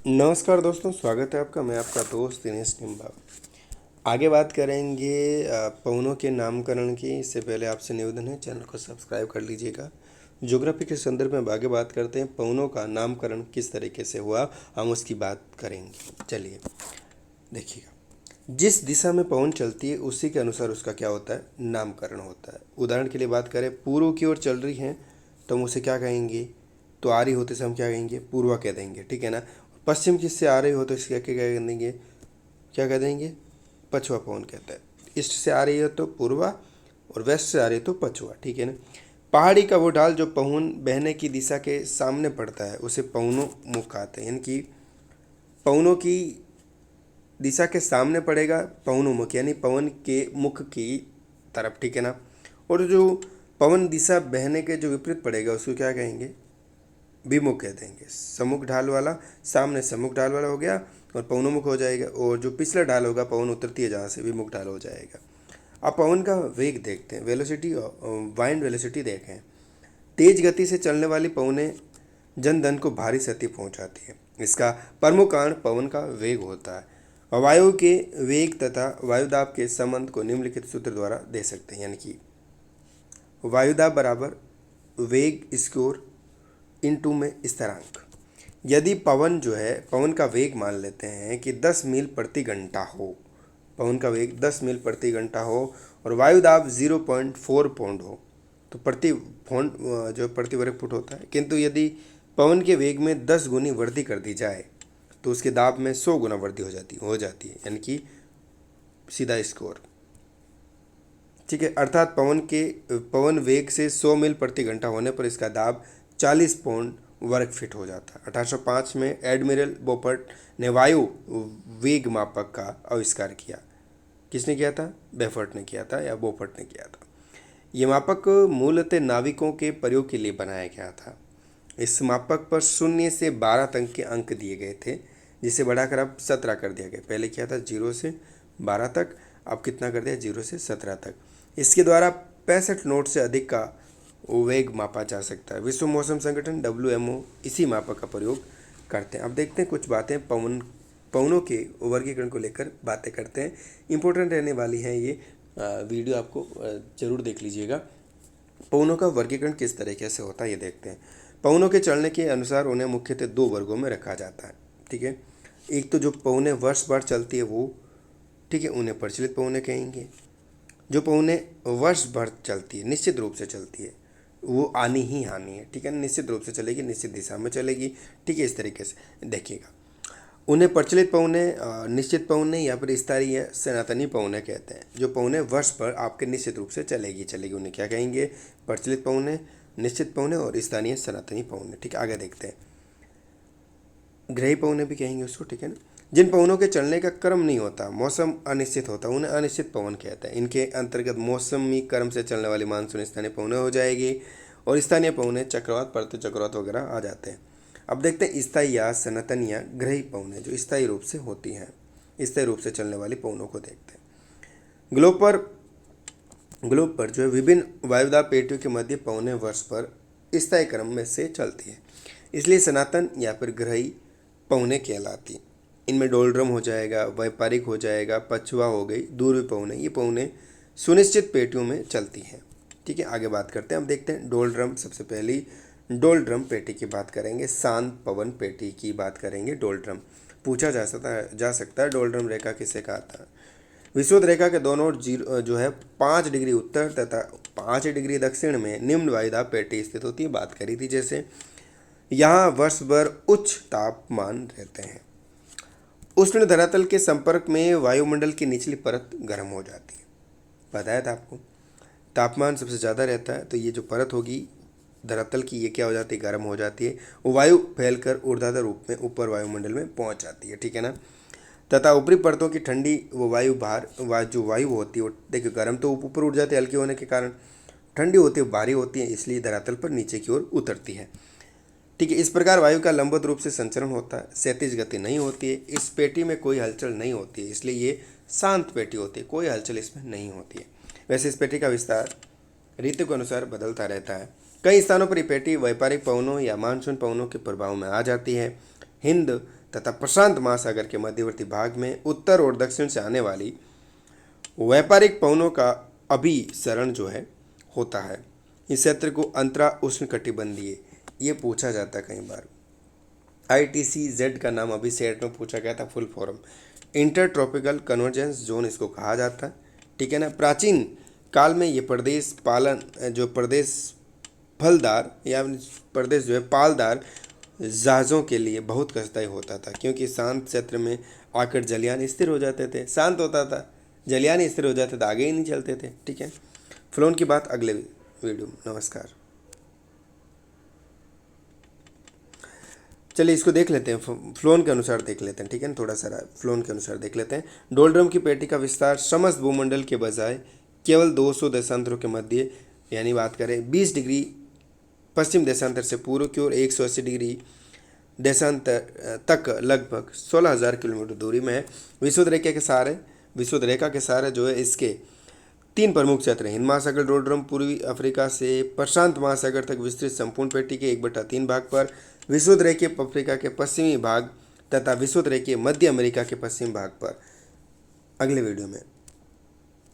नमस्कार दोस्तों, स्वागत है आपका। मैं आपका दोस्त दिनेश निम्बा। आगे बात करेंगे पवनों के नामकरण की। इससे पहले आपसे निवेदन है, चैनल को सब्सक्राइब कर लीजिएगा। ज्योग्राफी के संदर्भ में अब आगे बात करते हैं, पवनों का नामकरण किस तरीके से हुआ, हम उसकी बात करेंगे। चलिए देखिएगा, जिस दिशा में पवन चलती है उसी के अनुसार उसका क्या होता है, नामकरण होता है। उदाहरण के लिए बात करें, पूर्व की ओर चल रही हैं तो हम उसे क्या कहेंगे, तो आ रही होते से हम क्या कहेंगे, पूर्वा कह देंगे, ठीक है ना। पश्चिम किससे आ रही हो तो इसके क्या क्या कह देंगे, क्या कह देंगे, पछुआ पवन कहता है। ईस्ट से आ रही है तो पूर्वा, और वेस्ट से आ रही है तो पछुआ, ठीक है ना। पहाड़ी का वो ढाल जो पवन बहने की दिशा के सामने पड़ता है उसे पवनों मुख कहते हैं, यानी कि पवनों की दिशा के सामने पड़ेगा पवनोन्मुख, यानी पवन के मुख की तरफ, ठीक है ना। और जो पवन दिशा बहने के जो विपरीत पड़ेगा उसको क्या कहेंगे, विमुख कह देंगे। सम्मुख ढाल वाला सामने सम्मुख ढाल वाला हो गया और पवनोन्मुख हो जाएगा, और जो पिछला ढाल होगा पवन उतरती है जहाँ से, विमुख ढाल हो जाएगा। अब पवन का वेग देखते हैं, वेलोसिटी, वाइंड वेलोसिटी देखें। तेज गति से चलने वाली पवनें जन धन को भारी क्षति पहुंचाती है। इसका प्रमुख कारण पवन का वेग होता है। वायु के वेग तथा वायुदाब के संबंध को निम्नलिखित सूत्र द्वारा दे सकते हैं, यानी कि वायुदाब बराबर वेग स्कोर इनटू में स्थिरांक। यदि पवन जो है, पवन का वेग मान लेते हैं कि 10 मील प्रति घंटा हो, पवन का वेग 10 मील प्रति घंटा हो और वायुदाब 0.4 पौंड हो, तो प्रति पौंड जो प्रति वर्ग फुट होता है। किंतु यदि पवन के वेग में 10 गुनी वृद्धि कर दी जाए तो उसके दाब में 100 गुना वृद्धि हो जाती है, यानी कि सीधा स्कोर, ठीक है। अर्थात पवन वेग से 100 मील प्रति घंटा होने पर इसका दाब 40 पौंड वर्ग फीट हो जाता है। 1805 में एडमिरल बोफर्ट ने वायु वेग मापक का आविष्कार किया। किसने किया था, बेफर्ट ने किया था या बोफर्ट ने किया था। ये मापक मूलतः नाविकों के प्रयोग के लिए बनाया गया था। इस मापक पर 0 से 12 तक के अंक दिए गए थे, जिसे बढ़ाकर अब 17 कर दिया गया। पहले क्या था, 0 से 12 तक, अब कितना कर दिया, 0 से 17 तक। इसके द्वारा 65 नोट से अधिक का वेग मापा जा सकता है। विश्व मौसम संगठन WMO इसी मापक का प्रयोग करते हैं। अब देखते हैं कुछ बातें पवनों के वर्गीकरण को लेकर बातें करते हैं। इंपॉर्टेंट रहने वाली हैं ये वीडियो, आपको ज़रूर देख लीजिएगा। पवनों का वर्गीकरण किस तरीके से होता है ये देखते हैं। पवनों के चलने के अनुसार उन्हें मुख्यतः 2 वर्गों में रखा जाता है, ठीक है। एक तो जो पवनें वर्ष भर चलती है वो, ठीक है, उन्हें प्रचलित पवनें कहेंगे। जो पवनें वर्ष भर चलती है, निश्चित रूप से चलती है, वो आनी ही आनी है, ठीक है, निश्चित रूप से चलेगी, निश्चित दिशा में चलेगी, ठीक है। इस तरीके से देखिएगा, उन्हें प्रचलित पवने, निश्चित पवने या फिर स्थायी या सनातनी पवने कहते हैं। जो पवने वर्ष भर आपके निश्चित रूप से चलेगी उन्हें क्या कहेंगे, प्रचलित पवने, निश्चित पवने और स्थानीय सनातनी पवने, ठीक है। आगे देखते हैं, ग्रही पवने भी कहेंगे उसको, ठीक है ना। जिन पवनों के चलने का क्रम नहीं होता, मौसम अनिश्चित होता, उन्हें अनिश्चित पवन कहते हैं। इनके अंतर्गत मौसमी क्रम से चलने वाली मानसून स्थानीय पवने हो जाएगी, और स्थानीय पवने चक्रवात, प्रति चक्रवात वगैरह आ जाते हैं। अब देखते हैं स्थायी या सनातन या ग्रही पवने जो स्थायी रूप से होती हैं, स्थायी रूप से चलने वाली पवनों को देखते हैं। ग्लोब पर जो है विभिन्न वायुदाब पेटियों के मध्य पवने वर्ष पर स्थायी क्रम में से चलती है, इसलिए सनातन या फिर ग्रही पवने कहलाती। इनमें डोलड्रम हो जाएगा, व्यापारिक हो जाएगा, पछुआ हो गई, दूरवी पवने, ये पवने सुनिश्चित पेटियों में चलती हैं, ठीक है। आगे बात करते हैं, हम देखते हैं डोलड्रम। सबसे पहली डोलड्रम पेटी की बात करेंगे, शांत पवन पेटी की बात करेंगे। डोलड्रम पूछा जा सकता है डोलड्रम रेखा किसे कहता है। विषुवत रेखा के दोनों ओर जो है 5 डिग्री उत्तर तथा 5 डिग्री दक्षिण में निम्न वायुदाब पेटी स्थित होती है। बात करी थी जैसे, यहाँ वर्ष भर उच्च तापमान रहते हैं। उष्ण धरातल के संपर्क में वायुमंडल की निचली परत गर्म हो जाती है, बताया था आपको। तापमान सबसे ज़्यादा रहता है तो ये जो परत होगी धरातल की, ये क्या हो जाती है, गर्म हो जाती है। वो वायु फैलकर ऊर्ध्वाधर रूप में ऊपर वायुमंडल में पहुंच जाती है, ठीक है ना। तथा ऊपरी परतों की ठंडी वो जो वायु होती है वो देखिए गर्म तो ऊपर उठ जाती है हल्की होने के कारण, ठंडी होती है, भारी होती है, इसलिए धरातल पर नीचे की ओर उतरती है, ठीक है। इस प्रकार वायु का लंबवत रूप से संचरण होता है, क्षैतिज गति नहीं होती है। इस पेटी में कोई हलचल नहीं होती है, इसलिए ये शांत पेटी होती है, कोई हलचल इसमें नहीं होती है। वैसे इस पेटी का विस्तार ऋतु के अनुसार बदलता रहता है। कई स्थानों पर ये पेटी व्यापारिक पवनों या मानसून पवनों के प्रभाव में आ जाती है। हिंद तथा प्रशांत महासागर के मध्यवर्ती भाग में उत्तर और दक्षिण से आने वाली व्यापारिक पवनों का अभिसरण जो है होता है। इस क्षेत्र को अंतरा उष्णकटिबंधीय ये पूछा जाता है कई बार। ITCZ का नाम अभी सेट में पूछा गया था, full form inter tropical convergence zone इसको कहा जाता है। ठीक है ना। प्राचीन काल में ये प्रदेश प्रदेश फलदार या प्रदेश जो है पालदार जहाज़ों के लिए बहुत कष्टदायी होता था, क्योंकि शांत क्षेत्र में आकर जलयान स्थिर हो जाते थे। शांत होता था, जलयान स्थिर हो जाते थे, आगे ही नहीं चलते थे। ठीक है। फ्लोन की बात अगले वीडियो में। नमस्कार। चलिए इसको देख लेते हैं, फ्लोन के अनुसार देख लेते हैं। ठीक है ना, थोड़ा सा फ्लोन के अनुसार देख लेते हैं। डोलड्रम की पेटी का विस्तार समस्त भूमंडल के बजाय केवल 200 देशांतरों के मध्य, यानी बात करें 20 डिग्री पश्चिम देशांतर से पूर्व की ओर 180 डिग्री देशांतर तक लगभग 16,000 किलोमीटर दूरी में है। विषुवत रेखा के सहारे जो है इसके 3 प्रमुख क्षेत्र हैं। हिंद महासागर डोलड्रम पूर्वी अफ्रीका से प्रशांत महासागर तक विस्तृत संपूर्ण पेटी के 1/3 भाग पर, विषुवत रेखीय अफ्रीका के पश्चिमी भाग तथा विषुवत रेखीय मध्य अमेरिका के पश्चिमी भाग पर। अगले वीडियो में